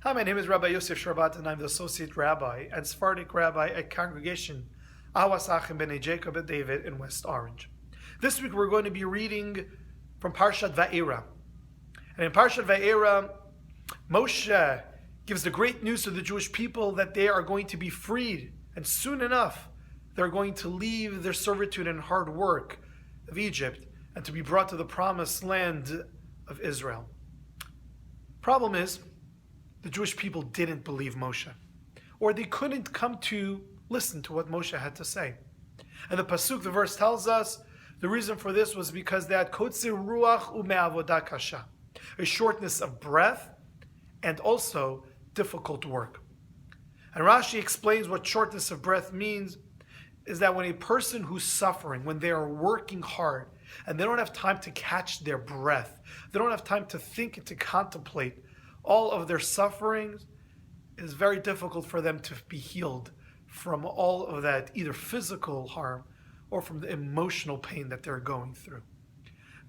Hi, my name is Rabbi Yosef Sharbat, and I'm the Associate Rabbi and Sephardic Rabbi at Congregation Ahawasachim B'nai Jacob and David in West Orange. This week we're going to be reading from Parshat Va'era. And in Parshat Va'era, Moshe gives the great news to the Jewish people that they are going to be freed, and soon enough they're going to leave their servitude and hard work of Egypt and to be brought to the promised land of Israel. Problem is, the Jewish people didn't believe Moshe, or they couldn't come to listen to what Moshe had to say. And the pasuk, the verse tells us, the reason for this was because they had kotzer ruach u'me'avodah kasha, a shortness of breath and also difficult work. And Rashi explains what shortness of breath means is that when a person who's suffering, when they are working hard, and they don't have time to catch their breath, they don't have time to think and to contemplate all of their sufferings, it is very difficult for them to be healed from all of that, either physical harm or from the emotional pain that they're going through.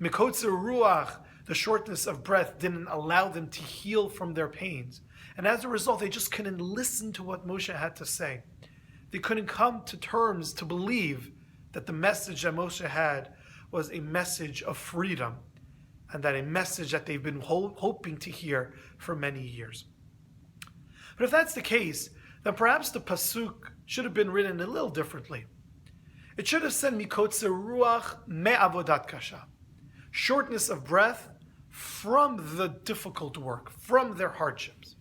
Mikotzer ruach, the shortness of breath, didn't allow them to heal from their pains. And as a result, they just couldn't listen to what Moshe had to say. They couldn't come to terms to believe that the message that Moshe had was a message of freedom, and that a message that they've been hoping to hear for many years. But if that's the case, then perhaps the pasuk should have been written a little differently. It should have said mikotzer ruach me'avodat kasha, shortness of breath from the difficult work, from their hardships.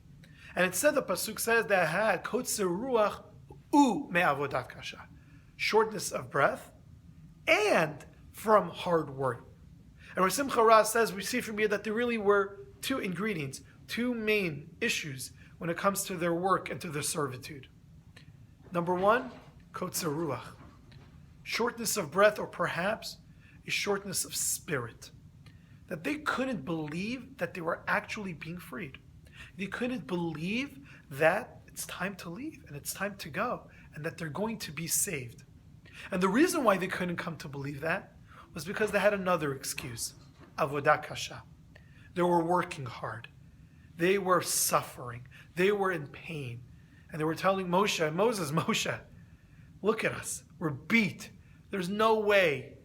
And instead the pasuk says that had kotzer ruach me'avodat kasha, shortness of breath and from hard work. And Simcha Ra says, we see from here that there really were two ingredients, two main issues when it comes to their work and to their servitude. Number one, kotzer ruach, shortness of breath, or perhaps a shortness of spirit. That they couldn't believe that they were actually being freed. They couldn't believe that it's time to leave and it's time to go and that they're going to be saved. And the reason why they couldn't come to believe that was because they had another excuse, avodah kasha. They were working hard. They were suffering. They were in pain. And they were telling Moshe, look at us. We're beat. There's no way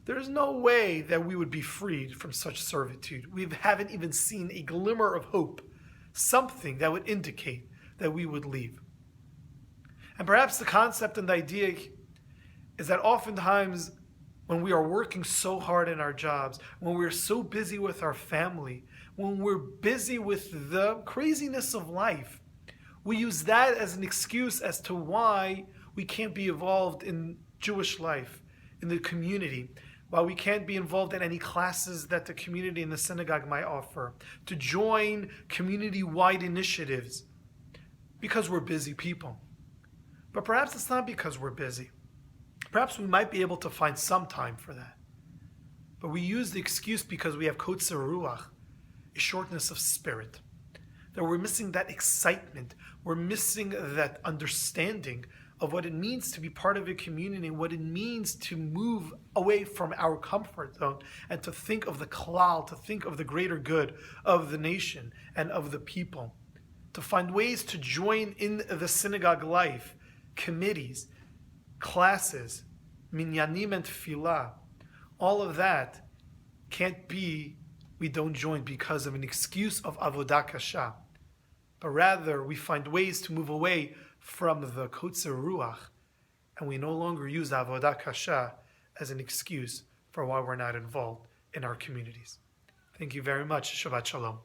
that we would be freed from such servitude. We haven't even seen a glimmer of hope, something that would indicate that we would leave. And perhaps the concept and the idea is that oftentimes when we are working so hard in our jobs, when we're so busy with our family, when we're busy with the craziness of life, we use that as an excuse as to why we can't be involved in Jewish life, in the community, why we can't be involved in any classes that the community and the synagogue might offer, to join community-wide initiatives, because we're busy people. But perhaps it's not because we're busy. Perhaps we might be able to find some time for that. But we use the excuse because we have kotzer ruach, a shortness of spirit. That we're missing that excitement. We're missing that understanding of what it means to be part of a community, what it means to move away from our comfort zone and to think of the klal, to think of the greater good of the nation and of the people. To find ways to join in the synagogue life, committees, classes, minyanim and tefillah, all of that can't be, we don't join because of an excuse of avodah kasha, but rather we find ways to move away from the kotzer ruach, and we no longer use avodah kasha as an excuse for why we're not involved in our communities. Thank you very much. Shabbat shalom.